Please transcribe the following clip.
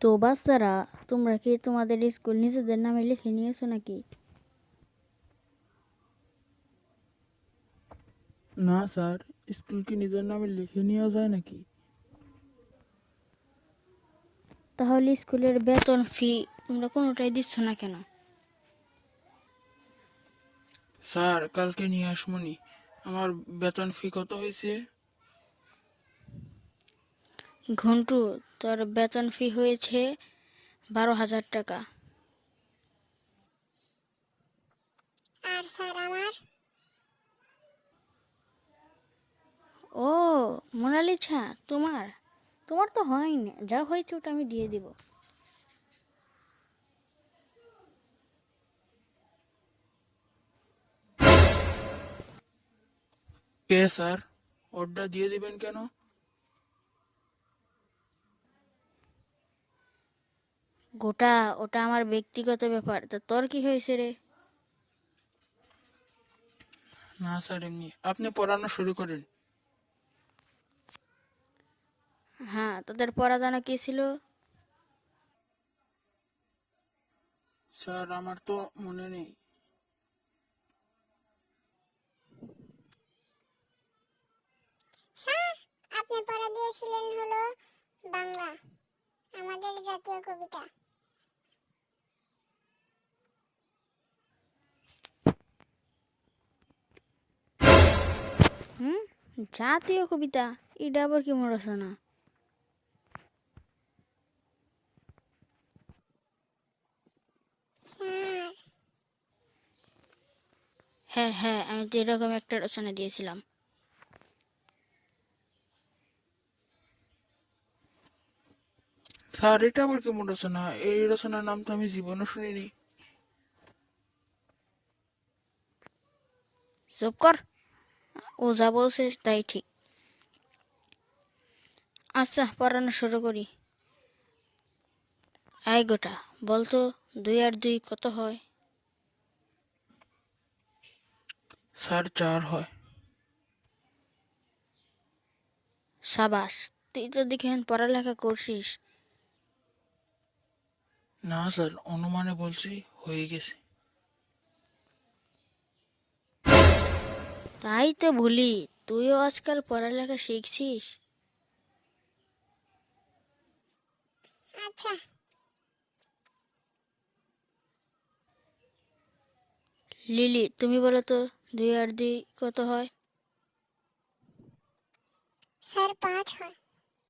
তো বাচ্চারা, তোমরা কি তোমাদের স্কুল নিজেদের নামে লিখে নিয়েছো নাকি? না স্যার, স্কুল কি নিজের নামে লিখে নেওয়া যায় নাকি? তাহলে স্কুলের বেতন ফি তোমরা কোনোটাই দিচ্ছ না কেন? স্যার, কালকে নিয়ে আসমনি। আমার বেতন ফি কত হয়েছে? ঘন্টু, তোর বেতন ফি হয়েছে 12,000 টাকা। আর স্যার আমার? ও মোনালিসা, তোমার তোমার তো হয়নি, যা হয়েছে ওটা আমি দিয়ে দিব। কে স্যার? ওটা দিয়ে দিবেন কেন? গোটা ওটা আমার ব্যক্তিগত ব্যাপার, তা তোর কি হয়েছে রে? না স্যার, এমনি আপনি পড়ানো শুরু করেন। হ্যাঁ, তোদের পড়াদানো কি ছিল? স্যার, আমার তো মনে নেই। স্যার, আপনি পড়া দিয়েছিলেন হলো বাংলা, আমাদের জাতীয় কবিতা। হুম, জাতীয় কবিতা? এটা আবার কি রচনা? স্যার, হ্যাঁ হ্যাঁ, আমি তো এরকম একটা রচনা দিয়েছিলাম। স্যার, এটা আবার কেমন রচনা? এই রচনার নাম তো আমি জীবনও শুনিনি। চুপ কর, ও যা বলছে তাই ঠিক। আচ্ছা, পড়ানো শুরু করি। আয় গোটা, বলতো 2 আর 2 কত হয়? স্যার, 4 হয়। সাবাস, তুই তো দেখি পড়ালেখা করছিস। না স্যার, অনুমানে বলছি, হয়ে গেছে। তাই তো বলি, তুইও আজকাল পড়ালেখা শিখছিস। আচ্ছা। লিলি, তুমি বলো তো 2 আর 2 কত হয়? স্যার, 5 হয়।